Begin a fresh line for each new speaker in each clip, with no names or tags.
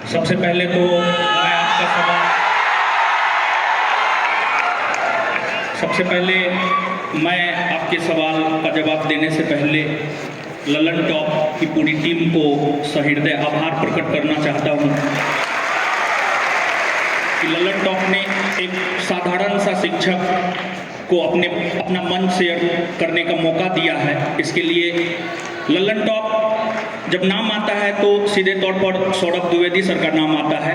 सबसे पहले तो मैं आपके सवाल का जवाब देने से पहले ललन टॉप की पूरी टीम को सहृदय आभार प्रकट करना चाहता हूँ कि ललन टॉप ने एक साधारण सा शिक्षक को अपना मन शेयर करने का मौका दिया है। इसके लिए ललन टॉप जब नाम आता है तो सीधे तौर पर सौरभ द्विवेदी सर का नाम आता है।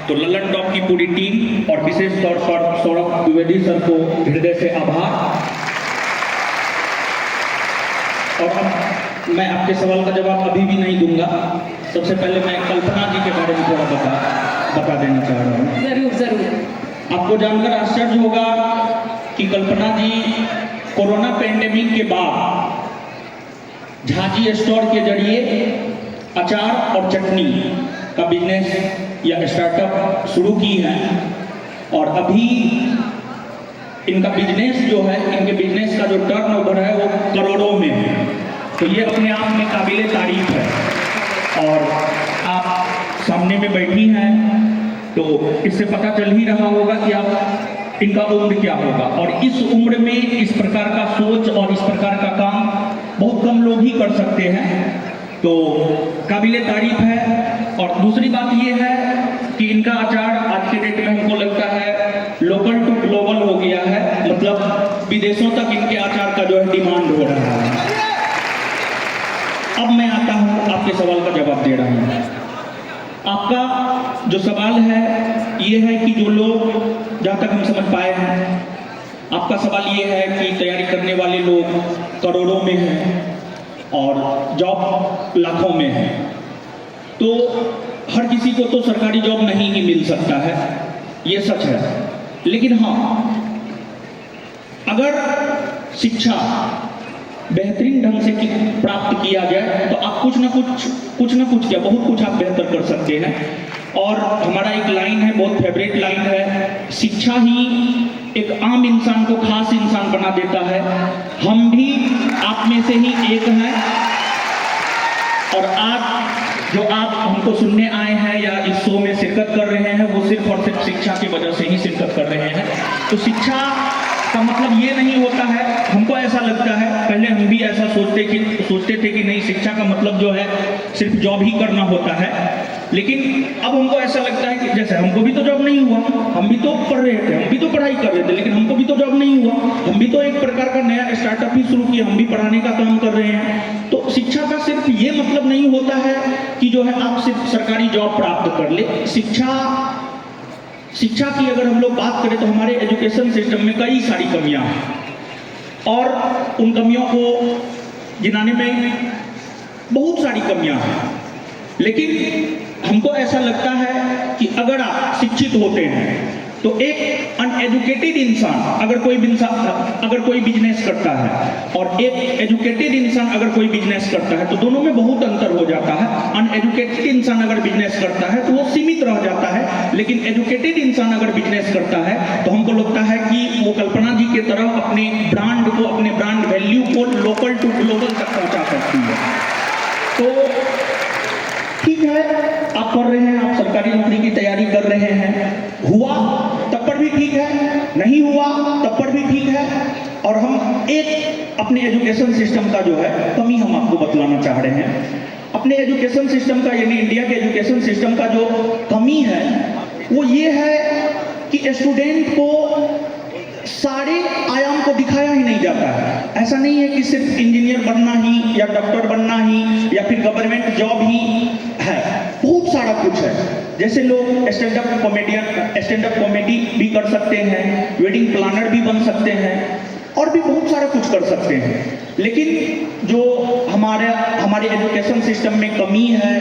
तो ललन टॉप की पूरी टीम और विशेष तौर पर सौरभ द्विवेदी सर को हृदय से आभार। और अब मैं आपके सवाल का जवाब अभी भी नहीं दूंगा। सबसे पहले मैं कल्पना जी के बारे में थोड़ा बता देना चाह रहा हूँ।
जरूर।
आपको जानकर आश्चर्य होगा कि कल्पना जी कोरोना पेंडेमिक के बाद झाजी स्टोर के जरिए अचार और चटनी का बिजनेस या स्टार्टअप शुरू की है। और अभी इनका बिजनेस जो है, इनके बिजनेस का जो टर्नओवर है वो करोड़ों में है। तो ये अपने आप में काबिले तारीफ है। और आप सामने में बैठी हैं तो इससे पता चल ही रहा होगा कि आप इनका उम्र क्या होगा। और इस उम्र में इस प्रकार का सोच और इस प्रकार का काम बहुत कम लोग ही कर सकते हैं। तो काबिले तारीफ है। और दूसरी बात ये है कि इनका अचार आज के डेट में हमको लगता है लोकल टू ग्लोबल हो गया है। मतलब विदेशों तक इनके अचार का जो है डिमांड हो रहा है। अब मैं आता हूँ आपके सवाल का जवाब दे रहा हूँ। आपका जो सवाल है ये है कि जो लोग, जहाँ तक हम समझ पाए हैं, आपका सवाल ये है कि तैयारी करने वाले लोग करोड़ों में हैं और जॉब लाखों में है। तो हर किसी को तो सरकारी जॉब नहीं ही मिल सकता है, ये सच है। लेकिन हाँ, अगर शिक्षा बेहतरीन ढंग से प्राप्त किया जाए तो आप कुछ ना कुछ क्या बहुत कुछ आप बेहतर कर सकते हैं। और हमारा एक लाइन है, बहुत फेवरेट लाइन है, शिक्षा ही एक आम इंसान को खास इंसान बना देता है। हम भी आप में से ही एक हैं। और आज जो आप हमको सुनने आए हैं या इस शो में शिरकत कर रहे हैं वो सिर्फ और सिर्फ शिक्षा की वजह से ही शिरकत कर रहे हैं। तो शिक्षा का मतलब ये नहीं होता है, हमको ऐसा लगता है, पहले हम भी ऐसा सोचते थे कि नहीं, शिक्षा का मतलब जो है सिर्फ जॉब ही करना होता है। लेकिन अब हमको ऐसा लगता है कि जैसे हमको भी तो जॉब नहीं हुआ, हम भी तो पढ़ रहे थे, हम भी तो पढ़ाई कर रहे थे, लेकिन हमको भी तो जॉब नहीं हुआ, हम भी तो एक प्रकार का नया स्टार्टअप ही शुरू किया, हम भी पढ़ाने का काम कर रहे हैं। तो शिक्षा का सिर्फ ये मतलब नहीं होता है कि जो है आप सिर्फ सरकारी जॉब प्राप्त कर ले। शिक्षा की अगर हम लोग बात करें तो हमारे एजुकेशन सिस्टम में कई सारी कमियां हैं और उन कमियों को गिनाने में बहुत सारी कमियां हैं। लेकिन हमको ऐसा लगता है कि अगर आप शिक्षित होते हैं तो एक अनएजुकेटेड इंसान अगर कोई बिजनेस करता है और एक एजुकेटेड इंसान अगर कोई बिजनेस करता है तो दोनों में बहुत अंतर हो जाता है। अनएजुकेटेड इंसान अगर बिजनेस करता है तो वो सीमित रह जाता है, लेकिन एजुकेटेड इंसान अगर बिजनेस करता है तो हमको लगता है कि वो कल्पना जी के तरह अपने ब्रांड को, अपने ब्रांड वैल्यू को लोकल टू ग्लोबल तक पहुंचा सकती है। तो ठीक है, आप पढ़ रहे हैं, आप सरकारी नौकरी की तैयारी कर रहे हैं, हुआ तब पर भी ठीक है, नहीं हुआ तब पर भी ठीक है। और हम एक अपने एजुकेशन सिस्टम का जो है कमी हम आपको बतलाना चाह रहे हैं। अपने एजुकेशन सिस्टम का, यानी इंडिया के एजुकेशन सिस्टम का जो कमी है वो ये है कि स्टूडेंट को सारे आयाम को दिखाया ही नहीं जाता है। ऐसा नहीं है कि सिर्फ इंजीनियर बनना ही या डॉक्टर बनना ही या फिर गवर्नमेंट जॉब ही है, बहुत सारा कुछ है। जैसे लोग स्टैंड अप कॉमेडी भी कर सकते हैं, वेडिंग प्लानर भी बन सकते हैं और भी बहुत सारा कुछ कर सकते हैं। लेकिन जो हमारे एजुकेशन सिस्टम में कमी है,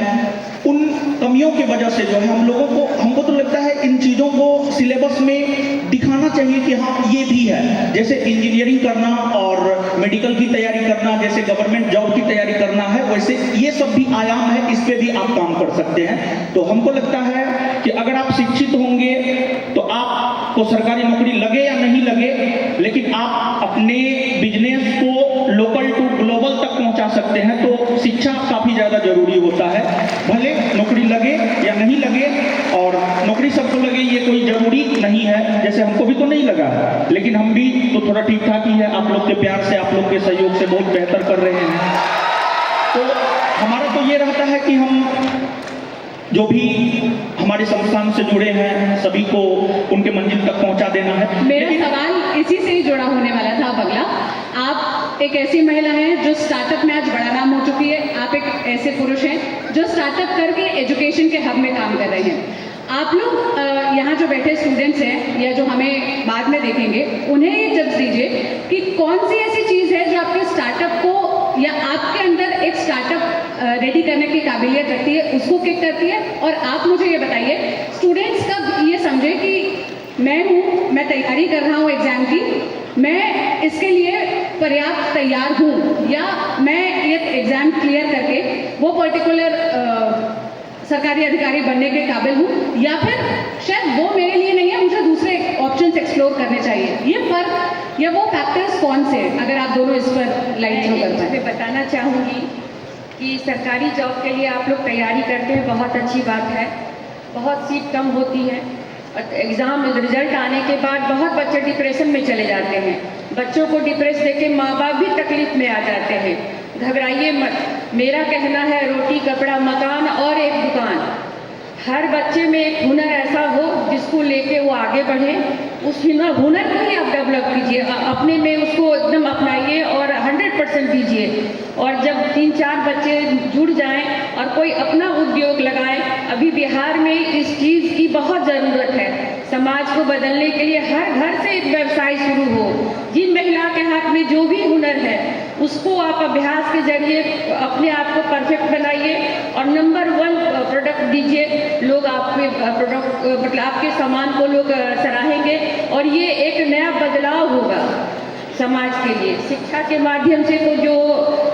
उन कमियों की वजह से जो है हमको तो लगता है इन चीज़ों को सिलेबस में दिखाना चाहिए कि हाँ ये भी है। जैसे इंजीनियरिंग करना और मेडिकल की तैयारी करना, जैसे गवर्नमेंट जॉब की तैयारी करना है, वैसे ये सब भी आयाम है, इस पे भी आप काम कर सकते हैं। तो हमको लगता है कि अगर आप शिक्षित होंगे तो आपको सरकारी नौकरी लगे या नहीं लगे, लेकिन आप अपने बिजनेस को लोकल टू ग्लोबल तक पहुंचा सकते हैं। तो शिक्षा काफ़ी ज़्यादा जरूरी होता है, भले नौकरी लगे या नहीं लगे और नौकरी सबको लगे ये कोई ज़रूरी नहीं है, जैसे हमको भी तो नहीं लगा, लेकिन हम भी तो थोड़ा ठीक ठाक ही है। आप लोग के प्यार से, आप लोग के सहयोग से बहुत बेहतर कर रहे हैं। तो हमारा तो ये रहता है कि हम जो भी हमारे संस्थान से जुड़े हैं सभी को उनके मंजिल तक पहुंचा देना है।
मेरा सवाल इसी से ही जुड़ा होने वाला था बगला। आप एक ऐसी महिला हैं जो स्टार्टअप में आज बड़ा नाम हो चुकी है, आप एक ऐसे पुरुष हैं जो स्टार्टअप करके एजुकेशन के हब में काम कर रहे हैं। आप लोग यहाँ जो बैठे स्टूडेंट्स हैं या जो हमें बाद में देखेंगे, उन्हें ये जज दीजिए कि कौन सी ऐसी चीज़ है जो आपके स्टार्टअप को या आपके अंदर एक स्टार्टअप रेडी करने की काबिलियत रखती है, उसको किक करती है। और आप मुझे ये बताइए, स्टूडेंट्स कब ये समझे कि मैं तैयारी कर रहा हूँ एग्ज़ाम की, मैं इसके लिए पर्याप्त तैयार हूँ, या मैं ये एग्ज़ाम क्लियर करके वो पर्टिकुलर सरकारी अधिकारी बनने के काबिल हूँ, या फिर शायद वो मेरे लिए नहीं है, मुझे दूसरे ऑप्शंस एक्सप्लोर करने चाहिए। ये फर्क या वो फैक्टर्स कौन से हैं, अगर आप दोनों इस पर लाइट थ्रो कर पाएं।
मैं बताना चाहूँगी कि सरकारी जॉब के लिए आप लोग तैयारी करते हैं, बहुत अच्छी बात है। बहुत सीट कम होती है और एग्ज़ाम रिजल्ट आने के बाद बहुत बच्चे डिप्रेशन में चले जाते हैं। बच्चों को डिप्रेस देके माँ बाप भी तकलीफ में आ जाते हैं। घबराइए मत, मेरा कहना है रोटी कपड़ा मकान और एक दुकान, हर बच्चे में एक हुनर ऐसा हो जिसको लेके वो आगे बढ़े। उस हुनर को ही आप डेवलप कीजिए, अपने में उसको एकदम अपनाइए और 100% दीजिए। और जब 3-4 बच्चे जुड़ जाएं और कोई अपना उद्योग लगाएं, अभी बिहार में इस चीज़ की बहुत ज़रूरत है। समाज को बदलने के लिए हर घर से एक व्यवसाय शुरू हो। जिन महिला के हाथ में जो भी हुनर है उसको आप अभ्यास के जरिए अपने आप को परफेक्ट बनाइए और नंबर 1 प्रोडक्ट दीजिए। लोग आपके प्रोडक्ट मतलब आपके सामान को लोग सराहेंगे और ये एक नया बदलाव होगा समाज के लिए। शिक्षा के माध्यम से तो जो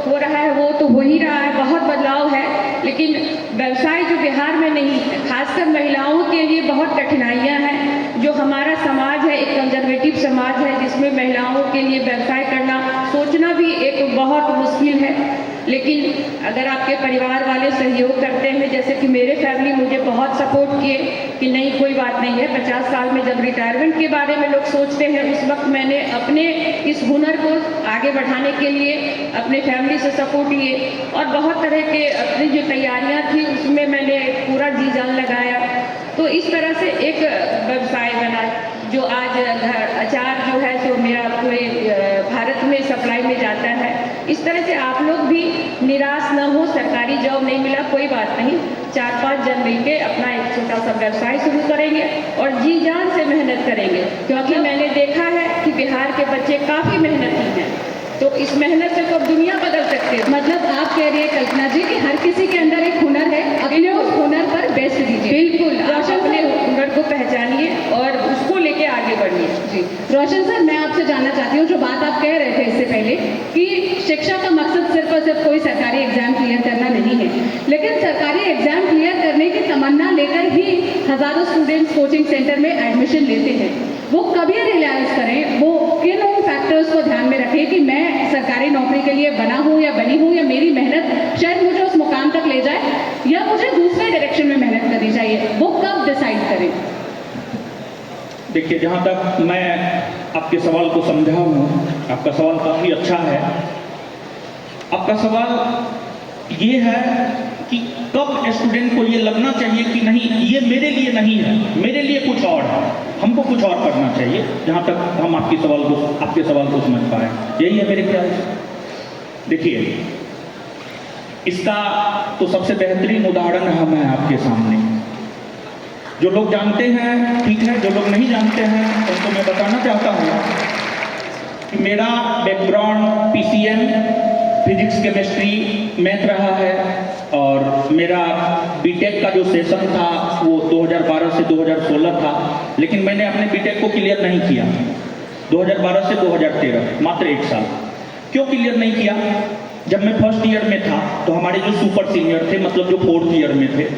हो रहा है वो तो हो ही रहा है, बहुत बदलाव है, लेकिन व्यवसाय जो बिहार में नहीं है, खासकर महिलाओं के लिए बहुत कठिनाइयाँ हैं। जो हमारा समाज है एक कंजर्वेटिव समाज है जिसमें महिलाओं के लिए व्यवसाय करना सोचना भी एक बहुत मुश्किल है। लेकिन अगर आपके परिवार वाले सहयोग करते हैं, जैसे कि मेरे फैमिली मुझे बहुत सपोर्ट किए कि नहीं कोई बात नहीं है, 50 साल में जब रिटायरमेंट के बारे में लोग सोचते हैं उस वक्त मैंने अपने इस हुनर को आगे बढ़ाने के लिए अपने फैमिली से सपोर्ट लिए और बहुत तरह के अपनी जो तैयारियां थी उसमें मैंने पूरा जी जान लगाया। तो इस तरह से एक व्यवसाय बना जो आज अचार जो है तो मेरा पूरे भारत में सप्लाई में जाता है। इस तरह से आप लोग भी निराश न हो, सरकारी जॉब नहीं मिला कोई बात नहीं, 4-5 जन मिलके अपना एक छोटा सा व्यवसाय शुरू करेंगे और जी जान से मेहनत करेंगे, क्योंकि मैंने देखा है कि बिहार के बच्चे काफ़ी मेहनती हैं। तो इस मेहनत से तो दुनिया बदल सकते हैं।
मतलब आप कह रही है कल्पना जी कि हर किसी के अंदर एक हुनर है, अपने उस हुनर पर बेस्ट दीजिए।
बिल्कुल, आप अपने हुनर को पहचानिए और उसको लेके आगे बढ़िए।
जी रोशन सर, मैं आपसे जानना चाहती हूँ, जो बात आप कह रहे थे इससे पहले कि शिक्षा का मकसद सिर्फ और सिर्फ कोई सरकारी एग्जाम क्लियर करना नहीं है, लेकिन सरकारी एग्जाम क्लियर करने की तमन्ना लेकर ही हज़ारों स्टूडेंट्स कोचिंग सेंटर में एडमिशन लेते हैं। वो कभी रियलाइज करें, वो किन उन फैक्टर्स को ध्यान में रखें कि मैं सरकारी नौकरी के लिए बना हूँ या बनी हूँ, या मेरी मेहनत शायद मुझे उस मुकाम तक ले जाए, या मुझे दूसरे डायरेक्शन में मेहनत करनी चाहिए, वो कब डिसाइड करें?
देखिए, जहाँ तक मैं आपके सवाल को समझा हूँ, आपका सवाल काफ़ी अच्छा है। आपका सवाल ये है कि कब स्टूडेंट को ये लगना चाहिए कि नहीं ये मेरे लिए नहीं है, मेरे लिए कुछ और है, हमको कुछ और करना चाहिए। जहाँ तक हम आपके सवाल को समझ पाए, यही है मेरे ख्याल से। देखिए, इसका तो सबसे बेहतरीन उदाहरण हम हैं आपके सामने। जो लोग जानते हैं ठीक है, जो लोग नहीं जानते हैं उनको मैं बताना चाहता हूँ कि मेरा background PCM physics chemistry math रहा है और मेरा बीटेक का जो सेशन था वो 2012 से 2016 था, लेकिन मैंने अपने बीटेक को क्लियर नहीं किया 2012 से 2013, मात्र 1 साल। क्यों क्लियर नहीं किया? जब मैं फर्स्ट ईयर में था तो हमारे जो सुपर सीनियर थे, मतलब जो 4th ईयर में थे,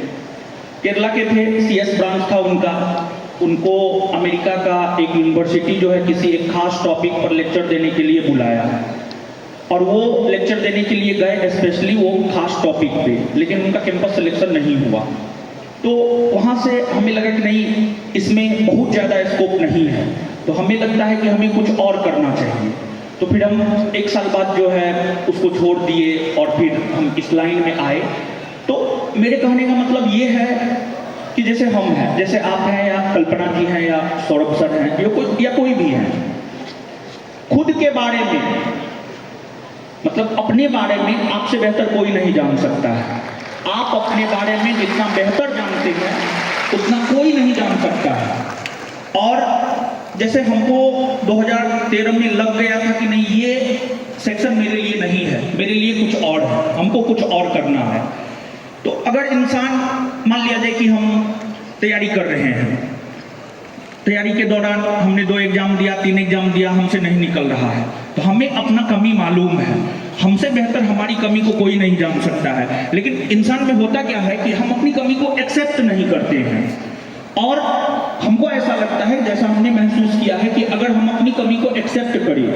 केरला के थे, CS ब्रांच था उनका, उनको अमेरिका का एक यूनिवर्सिटी जो है किसी एक खास टॉपिक पर लेक्चर देने के लिए बुलाया और वो लेक्चर देने के लिए गए स्पेशली वो खास टॉपिक पे, लेकिन उनका कैंपस सिलेक्शन नहीं हुआ। तो वहाँ से हमें लगा कि नहीं, इसमें बहुत ज़्यादा स्कोप नहीं है, तो हमें लगता है कि हमें कुछ और करना चाहिए। तो फिर हम 1 साल बाद जो है उसको छोड़ दिए और फिर हम इस लाइन में आए। तो मेरे कहने का मतलब ये है कि जैसे हम हैं, जैसे आप हैं या कल्पना जी हैं या सौरभ सर हैं या कोई भी है, खुद के बारे में मतलब अपने बारे में आपसे बेहतर कोई नहीं जान सकता है। आप अपने बारे में जितना बेहतर जानते हैं उतना कोई नहीं जान सकता है। और जैसे हमको 2013 में लग गया था कि नहीं, ये सेक्शन मेरे लिए नहीं है, मेरे लिए कुछ और है, हमको कुछ और करना है। तो अगर इंसान मान लिया जाए कि हम तैयारी कर रहे हैं, तैयारी के दौरान हमने 2 एग्जाम दिया, 3 एग्जाम दिया, हमसे नहीं निकल रहा है, तो हमें अपना कमी मालूम है। हमसे बेहतर हमारी कमी को कोई नहीं जान सकता है। लेकिन इंसान में होता क्या है कि हम अपनी कमी को एक्सेप्ट नहीं करते हैं। और हमको ऐसा लगता है, जैसा हमने महसूस किया है, कि अगर हम अपनी कमी को एक्सेप्ट करें,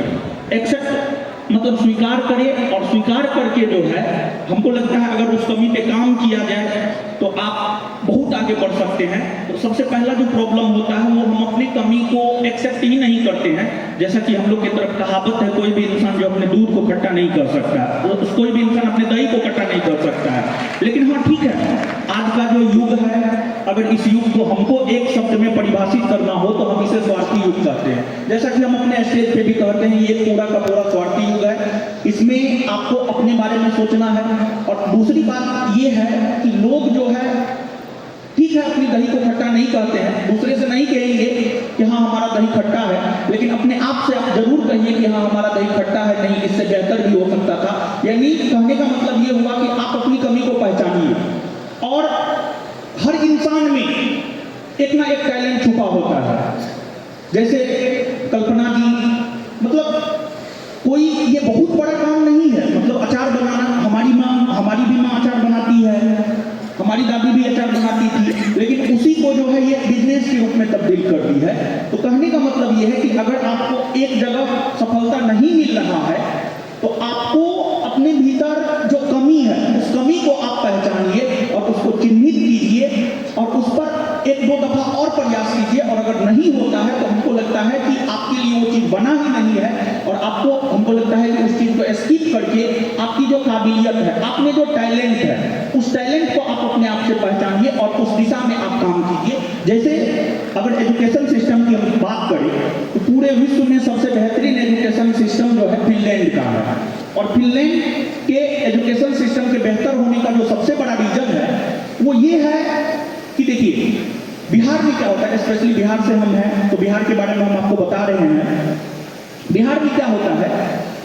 एक्सेप्ट मतलब स्वीकार करें, और स्वीकार करके जो है हमको लगता है अगर उस कमी पे काम किया जाए तो आप बहुत आगे बढ़ सकते हैं। तो सबसे पहला जो प्रॉब्लम होता है वो हम अपनी कमी को एक्सेप्ट ही नहीं करते हैं। जैसा कि हम लोग की तरफ कहावत है, कोई भी इंसान जो अपने दूध को खट्टा नहीं कर सकता, तो कोई भी इंसान अपने दही को खट्टा नहीं कर सकता है। लेकिन हाँ ठीक है, आज का जो युग है, अगर इस युग को हमको एक शब्द में परिभाषित करना हो तो हम इसे स्वार्थी युग कहते हैं। जैसा कि हम अपने स्टेज पे भी कहते हैं, ये पूरा का पूरा स्वार्थी युग है। इसमें आपको अपने बारे में सोचना है। और दूसरी बात ये है कि लोग जो है ठीक है अपनी दही को खट्टा नहीं कहते हैं, दूसरे से नहीं कहेंगे कि हाँ हमारा दही खट्टा है, लेकिन अपने आप से आप जरूर कहिए कि हाँ हमारा दही खट्टा है, नहीं इससे बेहतर भी हो सकता था। यानी कहने का मतलब ये हुआ कि आप अपनी कमी को पहचानिए। और हर इंसान में एक ना एक टैलेंट छुपा होता है। जैसे कल्पना जी, मतलब कोई ये बहुत बड़ा काम नहीं है, मतलब अचार बनाना, हमारी भी माँ अचार बनाती है, हमारी दादी भी अचार बनाती थी, लेकिन उसी को जो है ये बिजनेस के रूप में तब्दील कर दी है। तो कहने का मतलब ये है कि अगर आपको एक जगह सफलता नहीं मिल रहा है तो आपको अपने भीतर जो कमी है उस कमी को आप पहचानिए और उसको चिन्हित कीजिए और उस पर 1-2 दफा और प्रयास कीजिए। और अगर नहीं होता है तो हमको लगता है कि आपके लिए वो चीज़ बना ही नहीं है, और आपको हमको लगता है कि उस चीज़ को स्किप करके आपकी जो काबिलियत है, आपने जो टैलेंट है, उस टैलेंट को आप अपने आप से पहचानिए और उस दिशा में आप काम कीजिए। जैसे अगर एजुकेशन सिस्टम की हम बात करें तो पूरे विश्व में सबसे बेहतरीन एजुकेशन सिस्टम जो है फिनलैंड का है। और फिनलैंड के एजुकेशन सिस्टम के बेहतर होने का जो सबसे बड़ा रीजन है वो ये है कि देखिए बिहार में क्या होता है, स्पेशली बिहार से हम हैं तो बिहार के बारे में हम आपको बता रहे हैं। बिहार में क्या होता है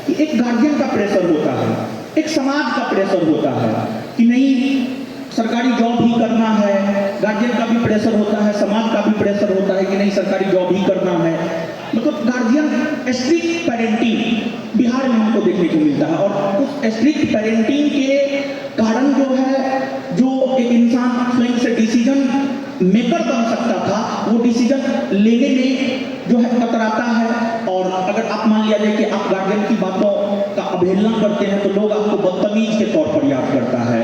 कि एक गार्जियन का प्रेशर होता है, एक समाज का प्रेशर होता है कि नहीं सरकारी जॉब ही करना है, गार्जियन का भी प्रेशर होता है, समाज का भी प्रेशर होता है कि नहीं सरकारी जॉब ही करना है। मतलब गार्जियन स्ट्रिक्ट पेरेंटिंग बिहार में हमको देखने को मिलता है। और उस स्ट्रिक्ट पेरेंटिंग के कारण जो है, जो एक इंसान स्वयं से डिसीजन मेकर बन सकता था वो डिसीजन लेने में जो है कतराता है। और अगर आप मान लिया जाए कि आप गार्जियन की बातों का अवहेलना करते हैं तो लोग आपको बदतमीज के तौर पर याद करता है।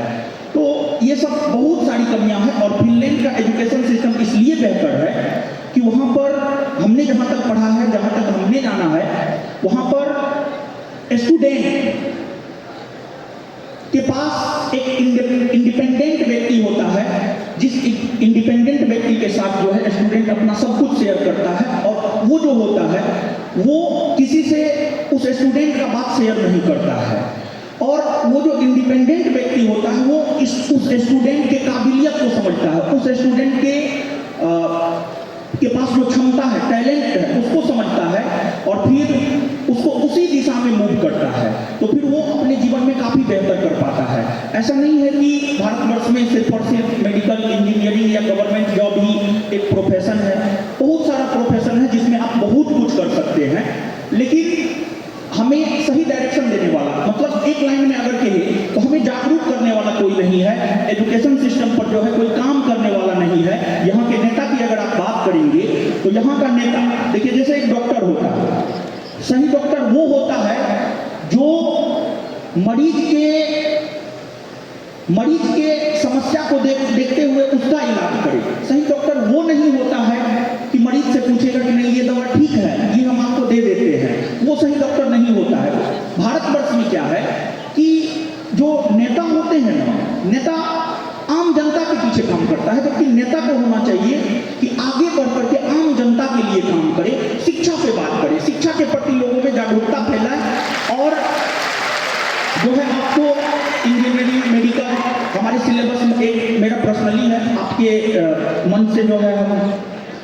तो ये सब बहुत सारी कमियां हैं। और फिनलैंड का एजुकेशन सिस्टम इसलिए बेहतर है कि वहाँ पर हमने जहाँ तक पढ़ा है, जहाँ तक हमने जाना है, वहाँ पर स्टूडेंट के पास एक इंडिपेंडेंट व्यक्ति होता है, जिस इंडिपेंडेंट व्यक्ति के साथ जो है स्टूडेंट अपना सब कुछ शेयर करता है। और वो जो होता है वो किसी से उस स्टूडेंट का बात शेयर नहीं करता है। और वो जो इंडिपेंडेंट व्यक्ति होता है वो उस स्टूडेंट के काबिलियत को समझता है, उस स्टूडेंट के पास जो क्षमता है, टैलेंट है, उसको समझता है और फिर उसको उसी दिशा में मूव करता है। तो फिर वो अपने जीवन में काफ़ी बेहतर कर पाता है। ऐसा नहीं है कि भारतवर्ष में सिर्फ और सिर्फ मेडिकल इंजीनियरिंग या गवर्नमेंट जॉब ही एक प्रोफेशन है। बहुत सारा प्रोफेशन है जिसमें आप बहुत कुछ कर सकते हैं, लेकिन हमें सही डायरेक्शन देने वाला, मतलब एक लाइन में अगर कहें तो हमें जागरूक करने वाला कोई नहीं है। एजुकेशन सिस्टम पर जो है कोई काम करने वाला नहीं है। यहाँ के नेता की अगर आप बात करेंगे तो यहाँ का नेता देखिए, जैसे एक डॉक्टर होता है, सही डॉक्टर वो होता है जो मरीज के मरीज के समस्या को देखते हुए उसका इलाज करे। सही डॉक्टर वो नहीं होता है कि मरीज से पूछेगा कि नहीं ये दवा ठीक है, ये हम आपको दे देते हैं, वो सही डॉक्टर नहीं होता है। भारतवर्ष में क्या है कि जो नेता होते हैं ना, नेता आम जनता के पीछे काम करता है, जबकि नेता को होना चाहिए कि आगे बढ़ करके आम जनता के लिए काम करे, शिक्षा पे बात करे, शिक्षा के प्रति लोगों में जागरूकता फैलाए। और जो है आपको इंजीनियरिंग मेडिकल हमारे सिलेबस में एक मेरा पर्सनली है, आपके मन से जो है हम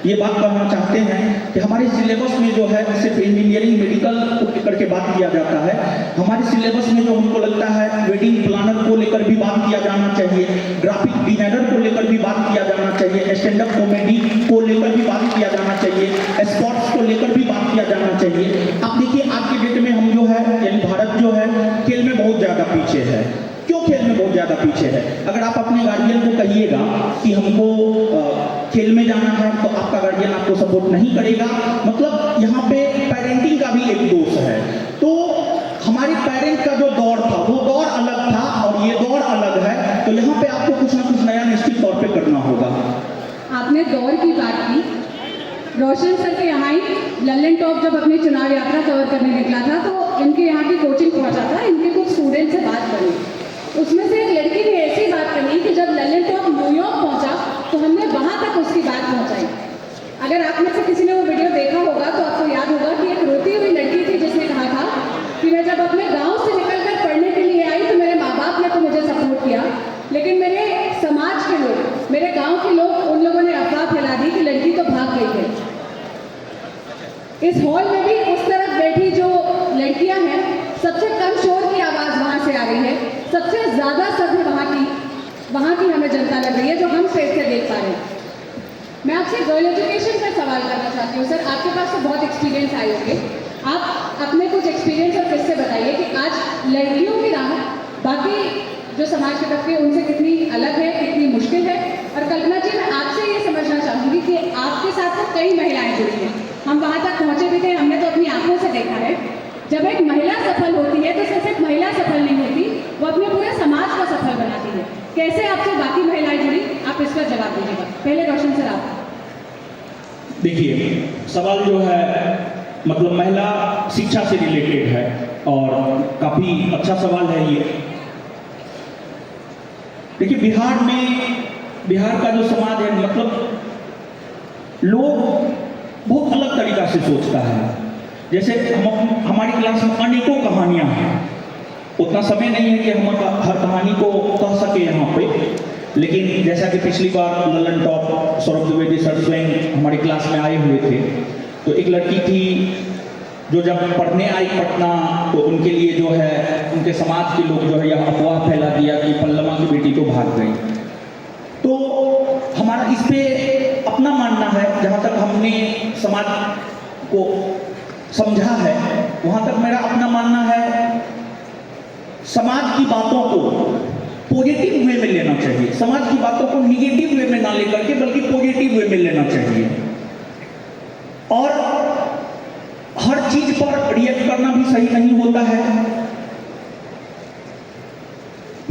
ये बात करना चाहते हैं कि हमारे सिलेबस में जो है सिर्फ इंजीनियरिंग मेडिकल को लेकर के बात किया जाता है। हमारे सिलेबस में जो हमको लगता है वेडिंग प्लानर को लेकर भी बात किया जाना चाहिए, ग्राफिक डिजाइनर को लेकर भी बात किया जाना चाहिए, स्टैंड अप कॉमेडी को लेकर भी बात किया जाना चाहिए, स्पोर्ट्स को लेकर भी बात किया जाना चाहिए। अब देखिए आज के डेट में हम जो है यानी भारत जो है खेल में बहुत ज़्यादा पीछे है। क्यों खेल में बहुत ज़्यादा पीछे है? अगर आप अपने गार्जियन को कहिएगा कि हमको खेल में जाना है तो आपका गार्जियन आपको सपोर्ट नहीं करेगा। मतलब यहाँ पे पेरेंटिंग का भी एक दोष है। तो हमारे पेरेंट का जो दौर था वो दौर अलग था और ये दौर अलग है, तो यहाँ पे आपको कुछ ना कुछ नया निश्चित तौर पे करना होगा।
आपने दौर की बात की, रोशन सर के यहाँ ही लल्लन टॉप जब अपनी चुनाव यात्रा कवर करने निकला था तो इनके यहाँ की कोचिंग पहुँचा था, इनके कुछ स्टूडेंट से बात करी, उसमें से एक लड़की ने ऐसी बात कही कि जब लल्लन टॉप न्यूयॉर्क पहुँचा तो हमने वहाँ तक उसकी बात पहुँचाई। अगर आप में से किसी ने वो वीडियो देखा होगा तो आपको याद होगा कि एक रोती हुई लड़की थी जिसने कहा था कि मैं जब अपने गाँव से निकलकर पढ़ने के लिए आई तो मेरे माँ बाप ने तो मुझे सपोर्ट किया, लेकिन मेरे समाज के लोग, मेरे गाँव के लोग, उन लोगों ने अफवाह फैला दी कि लड़की तो भाग गई है। इस हॉल में भी उस तरफ बैठी जो लड़कियां हैं, सबसे कम शोर की आवाज़ वहाँ से आ रही है, सबसे ज़्यादा सभ्य वहाँ की हमें जनता लग रही है जो हम पेट से देख पा रहे हैं। मैं आपसे गर्ल एजुकेशन का सवाल करना चाहती हूँ। सर, आपके पास तो बहुत एक्सपीरियंस आए होंगे, आप अपने कुछ एक्सपीरियंस और किससे बताइए कि आज लड़कियों की राह बाकी जो समाज के तबके उनसे कितनी अलग है, कितनी मुश्किल है। और कल्पना जी, मैं आपसे ये समझना चाहूँगी कि आपके साथ तो कई महिलाएं जुड़ी हैं, हम वहाँ तक पहुँचे भी थे, हमने तो अपनी आंखों से देखा है। जब एक महिला सफल होती है तो सिर्फ एक महिला सफल नहीं होती, वो अपने पूरे समाज को सफल बनाती है। कैसे आपसे बाकी महिलाएं जुड़ी, आप इस पर जवाब दीजिएगा। पहले रोशन सर आप।
देखिए, सवाल जो है मतलब महिला शिक्षा से रिलेटेड है और काफ़ी अच्छा सवाल है ये। देखिए, बिहार का जो समाज है मतलब लोग बहुत अलग तरीका से सोचता है। जैसे हमारी क्लास में अनेकों कहानियाँ हैं, उतना समय नहीं है कि हम हर कहानी को कह सके यहाँ पे, लेकिन जैसा कि पिछली बार लल्लन टॉप सौरभ द्विवेदी सर स्वयं हमारी क्लास में आए हुए थे, तो एक लड़की थी जो जब पढ़ने आई पटना तो उनके लिए जो है उनके समाज के लोग जो है यह अफवाह फैला दिया कि पल्लमा की बेटी तो भाग गई। तो हमारा इस पे अपना मानना है, जहाँ तक हमने समाज को समझा है वहाँ तक मेरा अपना मानना है, समाज की बातों को पॉजिटिव वे में लेना चाहिए, समाज की बातों को निगेटिव वे में ना लेकर के बल्कि पॉजिटिव वे में लेना चाहिए। और हर चीज पर रिएक्ट करना भी सही नहीं होता है।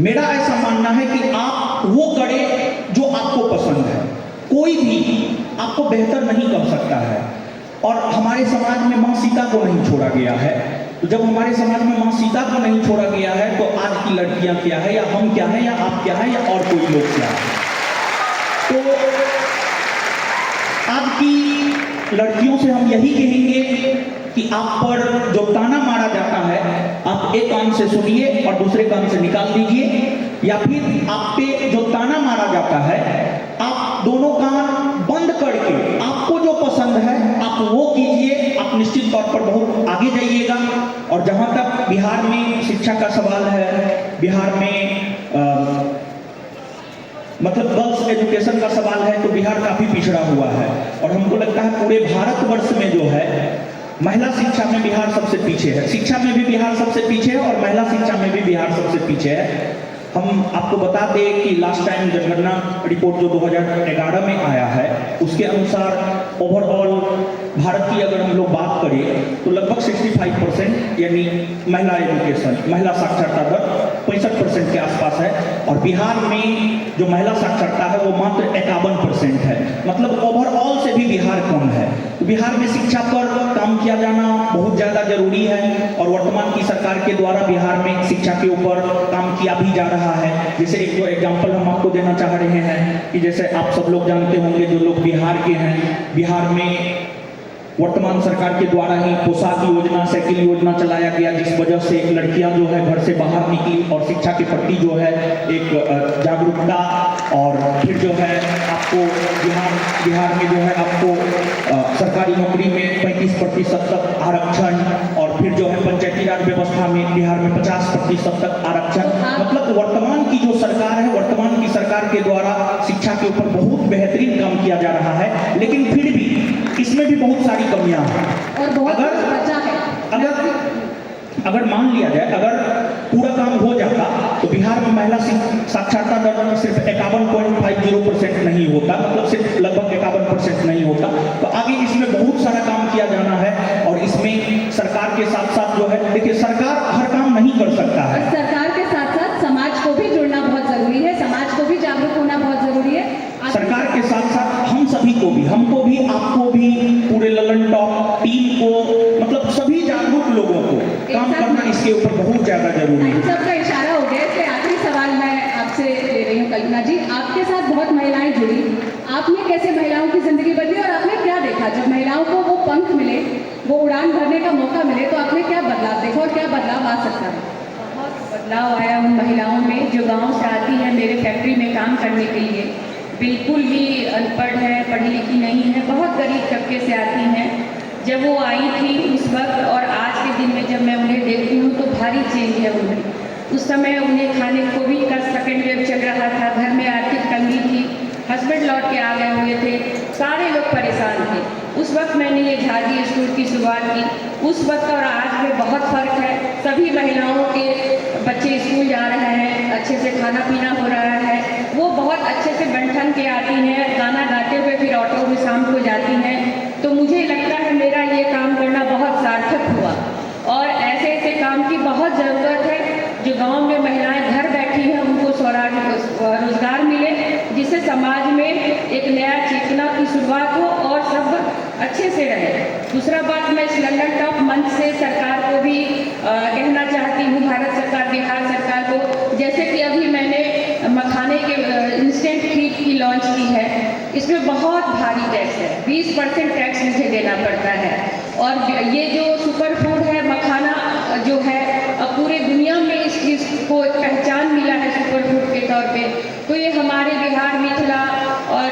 मेरा ऐसा मानना है कि आप वो करें जो आपको पसंद है, कोई भी आपको बेहतर नहीं कर सकता है। और हमारे समाज में माँ सीता को नहीं छोड़ा गया है, तो जब हमारे समाज में माँ सीता को नहीं छोड़ा गया है तो आज की लड़कियां क्या है, या हम क्या है, या आप क्या है, या और कोई लोग क्या है। तो आज की लड़कियों से हम यही कहेंगे कि आप पर जो ताना मारा जाता है आप एक कान से सुनिए और दूसरे कान से निकाल दीजिए, या फिर आप पे जो ताना मारा जाता है आप दोनों कान बंद करके आपको जो पसंद है आप वो कीजिए, आप निश्चित तौर पर बहुत आगे जाइएगा। और जहाँ तक बिहार में शिक्षा का सवाल है, बिहार में मतलब गर्ल्स एजुकेशन का सवाल है, तो बिहार काफ़ी पिछड़ा हुआ है। और हमको लगता है पूरे भारतवर्ष में जो है महिला शिक्षा में बिहार सबसे पीछे है, शिक्षा में भी बिहार सबसे पीछे है और महिला शिक्षा में भी बिहार सबसे पीछे है। हम आपको बता दें कि लास्ट टाइम जनगणना रिपोर्ट जो 2011 में आया है, उसके अनुसार ओवरऑल भारत की अगर हम लोग बात करें तो लगभग 65% यानी महिला एजुकेशन, महिला साक्षरता दर 65% के आसपास है। और बिहार में जो महिला साक्षरता है वो मात्र 51% है। मतलब ओवरऑल से भी बिहार कम है। तो बिहार में शिक्षा पर काम किया जाना बहुत ज़्यादा जरूरी है और वर्तमान की सरकार के द्वारा बिहार में शिक्षा के ऊपर काम किया भी जा रहा है। जैसे एक दो एग्जाम्पल हम आपको देना चाह रहे हैं कि जैसे आप सब लोग जानते होंगे, जो लोग बिहार के हैं, बिहार में वर्तमान सरकार के द्वारा ही पोशाक योजना, साइकिल योजना चलाया गया, जिस वजह से लड़कियां जो है घर से बाहर निकली और शिक्षा के प्रति जो है एक जागरूकता, और फिर जो है आपको बिहार में जो है आपको सरकारी नौकरी में 35% तक आरक्षण, और फिर जो है पंचायती राज व्यवस्था में बिहार में 50% तक आरक्षण। मतलब वर्तमान की जो सरकार है, वर्तमान की सरकार के द्वारा शिक्षा के ऊपर बहुत बेहतरीन काम किया जा रहा है, लेकिन फिर भी इसमें भी बहुत सारी कमियां हैं।
और बहुत बचा है।
अगर मान लिया जाए, अगर पूरा काम हो जाता तो बिहार में महिला साक्षरता दर सिर्फ 51.50% नहीं होता, मतलब सिर्फ लगभग 51% नहीं होता। तो आगे इसमें बहुत सारा काम किया जाना है और इसमें सरकार के साथ साथ जो है, देखिए सरकार हर काम नहीं कर सकता है।
सरकार के साथ साथ समाज को भी जुड़ना बहुत जरूरी है, समाज को भी जागरूक होना बहुत जरूरी है।
सरकार के साथ साथ हम सभी को भी, हमको भी, आपको भी, पूरे ललन टॉप टीम को, मतलब सभी जागरूक लोगों को काम करना इसके ऊपर बहुत ज्यादा जरूरी है।
सबका इशारा हो गया। इसलिए आखिरी सवाल मैं आपसे ले रही हूँ कल्पना जी, आपके साथ बहुत महिलाएं जुड़ी, आपने कैसे महिलाओं की जिंदगी बदली और आपने क्या देखा जब महिलाओं को वो पंख मिले, वो उड़ान भरने का मौका मिले, तो आपने क्या बदलाव देखा और क्या बदलाव आ सकता है?
बहुत बदलाव आया उन महिलाओं में जो गांव से आती हैं मेरे फैक्ट्री में काम करने के लिए। बिल्कुल ही अनपढ़ है, पढ़ी लिखी नहीं है, बहुत गरीब तबके से आती हैं। जब वो आई थी उस वक्त और आज के दिन में जब मैं उन्हें देखती हूँ तो भारी चेंज है उन्हें। उस समय उन्हें खाने, कोविड का सेकेंड वेव चल रहा था, घर में आर्थिक तंगी थी, हस्बैंड लौट के आ गए हुए थे, सारे लोग परेशान थे। उस वक्त मैंने ये झाजी स्टोर की शुरुआत की। उस वक्त और आज में बहुत फ़र्क है। सभी महिलाओं के बच्चे स्कूल जा रहे हैं, अच्छे से खाना पीना हो रहा है, वो बहुत अच्छे से बन ठन के आती हैं, गाना गाते हुए फिर ऑटो में शाम को जाती हैं। तो मुझे लगता है मेरा ये काम करना बहुत सार्थक हुआ और ऐसे ऐसे काम की बहुत ज़रूरत है। जो गांव में महिलाएं घर बैठी हैं उनको रोजगार मिले, जिससे समाज में एक नया चेतना की शुरुआत हो और सब अच्छे से रहे। दूसरा बात, मैं इस लंदन टॉप मंच से सरकार को भी कहना चाहती हूँ, भारत सरकार, बिहार सरकार को, जैसे कि अभी मैंने मखाने के इंस्टेंट फीड की लॉन्च की है, इसमें बहुत भारी टैक्स है, 20% टैक्स मुझे देना पड़ता है। और ये जो सुपर फूड है, मखाना जो है, पूरे दुनिया में इस चीज़ को पहचान मिला है सुपर फूड के तौर पे। तो ये हमारे बिहार, मिथिला और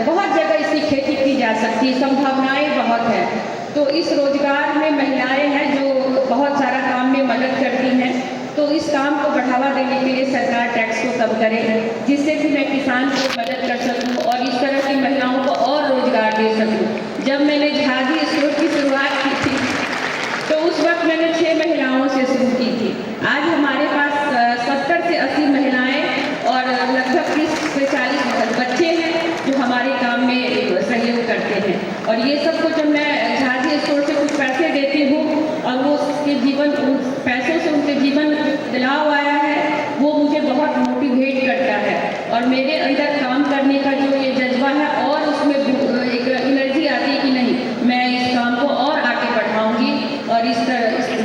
बहुत जगह इसकी खेती की जा सकती है, संभावनाएं बहुत हैं। तो इस रोजगार में महिलाएं हैं जो बहुत सारा काम में मदद करती हैं। तो इस काम को बढ़ावा देने के लिए सरकार टैक्स को कम करे, जिससे कि मैं किसान को मदद कर सकूं और इस तरह की महिलाओं को और रोजगार दे सकूं। जब मैंने झाजी स्टोर की शुरुआत की थी तो उस वक्त मैंने 6 महिलाओं से शुरू की थी। आज हमारे पास 70 से 80 महिलाएं और लगभग 30 से 40 बच्चे हैं जो हमारे काम में सहयोग करते हैं। और ये सब को जब मैं झाजी स्टोर से कुछ पैसे देती हूँ और वो उसके जीवन, उन पैसों से उनके जीवन बदलाव आया है, वो मुझे बहुत मोटिवेट करता है और मेरे अंदर काम करने का जो ये जज्बा है और उसमें एक एनर्जी आती है कि नहीं, मैं इस काम को और आगे बढ़ाऊंगी और इस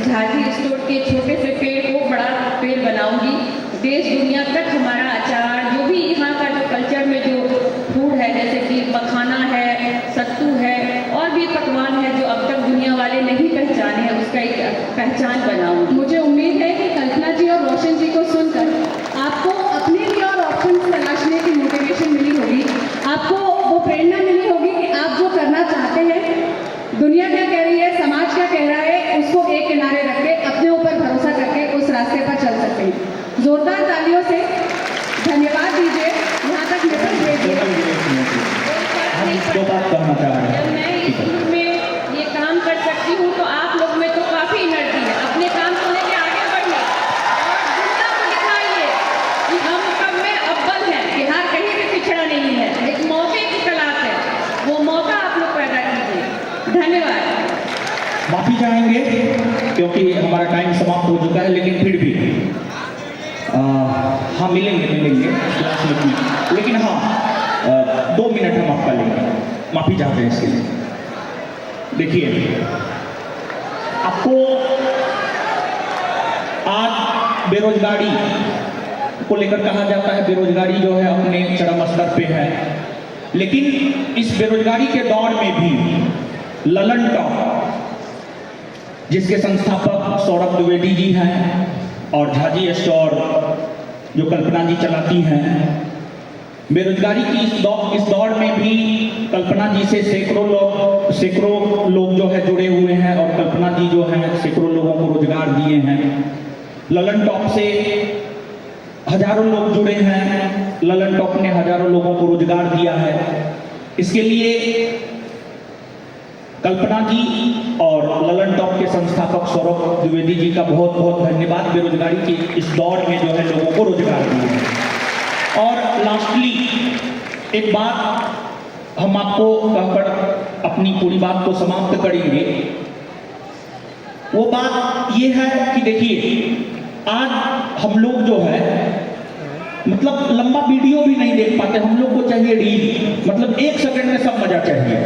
झाजी स्टोर के छोटे से पेड़ को बड़ा पेड़ बनाऊंगी। देश दुनिया तक हमारा अचार, जो भी यहाँ का जो कल्चर में जो फूड है, जैसे कि मखाना है, सत्तू है और भी पकवान है जो अब तक दुनिया वाले नहीं पहचाने हैं, उसका एक पहचान बनाऊंगी।
मुझे उम्मीद है कि कल्पना जी और रोशन जी को सुनकर आपको अपने लिए और ऑप्शन तलाशने की मोटिवेशन मिली होगी
जाएंगे क्योंकि हमारा टाइम समाप्त हो चुका है, लेकिन फिर भी हाँ मिलेंगे क्लास में, लेकिन हाँ 2 मिनट हम आपका लेंगे, माफ़ी चाहते हैं इसके लिए। देखिए, आपको आज बेरोजगारी को लेकर कहा जाता है, बेरोजगारी जो है अपने चरम स्तर पे है, लेकिन इस बेरोजगारी के दौर में भी ललन टॉप, जिसके संस्थापक सौरभ द्विवेदी जी हैं और झाजी स्टोर जो कल्पना जी चलाती हैं, बेरोजगारी की इस दौर में भी कल्पना जी से सैकड़ों लोग जो है जुड़े हुए हैं और कल्पना जी जो है सैकड़ों लोगों को रोजगार दिए हैं। ललन टॉप से हजारों लोग जुड़े हैं, ललन टॉप ने हजारों लोगों को रोजगार दिया है। इसके लिए कल्पना जी और ललन टॉप के संस्थापक सौरभ द्विवेदी जी का बहुत बहुत धन्यवाद, बेरोजगारी के इस दौर में जो है लोगों को रोजगार दिए हैं। और लास्टली एक बात हम आपको कहकर अपनी पूरी बात को समाप्त करेंगे। वो बात ये है कि देखिए, आज हम लोग जो है मतलब लंबा वीडियो भी नहीं देख पाते, हम लोग को चाहिए रील, मतलब 1 सेकंड में सब मजा चाहिए,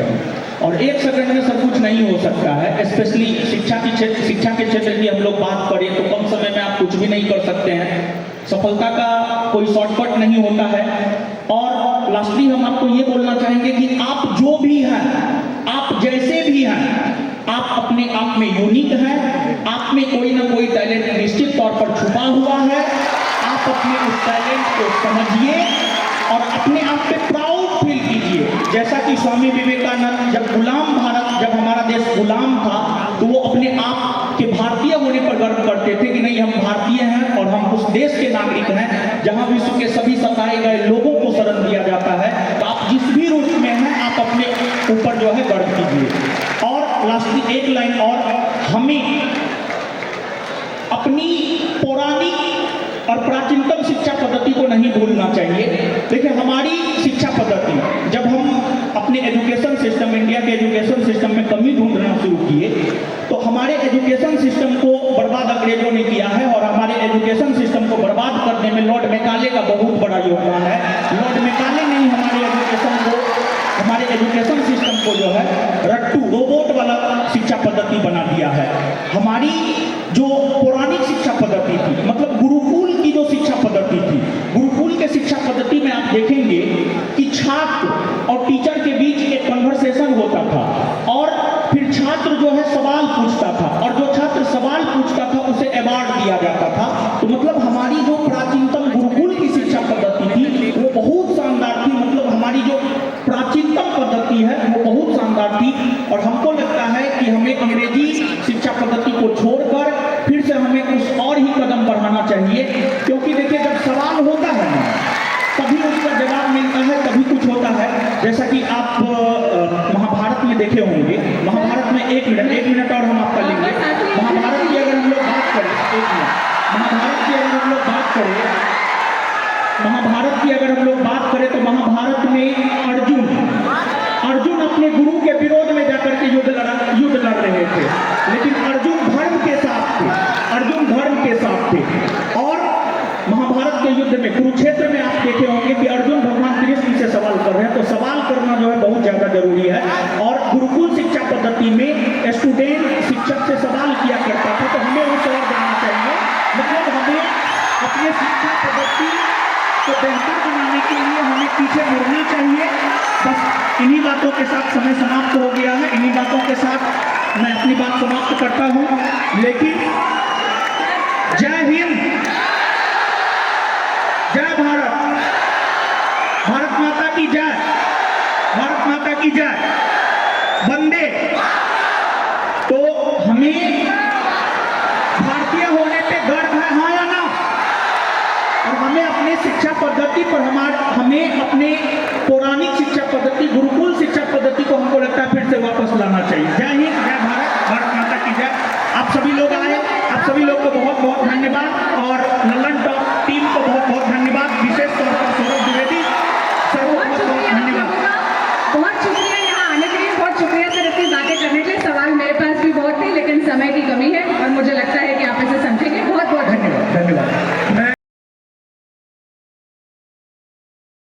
और 1 सेकंड में सब कुछ नहीं हो सकता है। स्पेशली शिक्षा के क्षेत्र की हम लोग बात करें तो कम समय में आप कुछ भी नहीं कर सकते हैं, सफलता का कोई शॉर्टकट नहीं होता है। और लास्टली हम आपको ये बोलना चाहेंगे कि आप जो भी हैं, आप जैसे भी हैं, आप अपने आप में यूनिक हैं, आप में कोई ना कोई टैलेंट निश्चित तौर पर छुपा हुआ है। आप अपने उस टैलेंट को समझिए और अपने आप पे प्राउड फील कीजिए। जैसा कि स्वामी विवेकानंद जब हमारा देश गुलाम था, तो वो अपने आप के भारतीय होने पर गर्व करते थे कि नहीं, हम भारतीय हैं और हम उस देश के नागरिक हैं जहां विश्व के सभी सताए गए लोगों को शरण दिया जाता है। तो आप जिस भी रूप में हैं, आप अपने ऊपर जो है गर्व कीजिए। और लास्टली एक लाइन और, हमें अपनी पौराणिक और प्राचीनतम शिक्षा पद्धति को नहीं भूलना चाहिए। देखिए, हमारी शिक्षा पद्धति, जब हम अपने एजुकेशन सिस्टम, इंडिया के एजुकेशन सिस्टम में कमी ढूंढना शुरू किए, तो हमारे एजुकेशन सिस्टम को बर्बाद अंग्रेजों ने किया है। और हमारे एजुकेशन सिस्टम को बर्बाद करने में लॉर्ड मैकाले का बहुत बड़ा योगदान है। लॉर्ड मैकाले ने ही हमारे एजुकेशन सिस्टम को जो है रट्टू, रोबोट वाला शिक्षा पद्धति बना दिया है। हमारी जो पौराणिक शिक्षा पद्धति थी, मतलब गुरुकुल की जो शिक्षा पद्धति थी, गुरुकुल के शिक्षा पद्धति में आप देखेंगे कि छात्र और टीचर के बीच एक कन्वर्सेशन होता था, और फिर छात्र जो है सवाल पूछता था, और जो छात्र सवाल पूछता था उसे अवार्ड दिया जाता था। तो मतलब हमारी जो प्राचीनतम गुरुकुल की शिक्षा पद्धति थी वो बहुत शानदार थी। मतलब हमारी जो प्राचीनतम पद्धति है वो बहुत शानदार थी। और हमको लगता है कि हमें अंग्रेजी शिक्षा पद्धति को छोड़कर फिर से हमें कुछ और ही कदम बढ़ाना चाहिए। क्योंकि देखिए, जब सवाल होता है ना, तभी उसका जवाब मिलता है, तभी कुछ होता है। जैसा कि आप महाभारत में देखे होंगे, महाभारत में एक मिनट और हम आपका लेंगे। महाभारत की अगर हम लोग बात करें, महाभारत की अगर हम लोग बात करें तो महाभारत में अर्जुन अपने गुरु के विरोध में जाकर के युद्ध लड़ रहे थे, लेकिन अर्जुन धर्म के साथ थे। और महाभारत के युद्ध में, कुरुक्षेत्र में आप देखे होंगे कि अर्जुन भगवान कृष्ण से सवाल कर रहे हैं। तो सवाल करना जो है बहुत ज्यादा जरूरी है। और गुरुकुल शिक्षा पद्धति में स्टूडेंट शिक्षक से सवाल किया करता था, तो हमें उस और जानना चाहिए। मतलब हमें अपने शिक्षा पद्धति को बेहतर बनाने के लिए हमें पीछे मुड़ना चाहिए। बस इन्हीं बातों के साथ समय समाप्त हो गया है। इन्हीं बातों के साथ मैं अपनी बात समाप्त करता हूं। लेकिन जय हिंद, जय भारत, भारत माता की जय, भारत माता की जय, वंदे। तो हमें भारतीय होने पे गर्व है, हाँ या ना? और हमें अपने शिक्षा पद्धति पर हमें अपने पौराणिक शिक्षा पद्धति, गुरुकुल शिक्षा पद्धति को हमको लगता है फिर से वापस लाना चाहिए।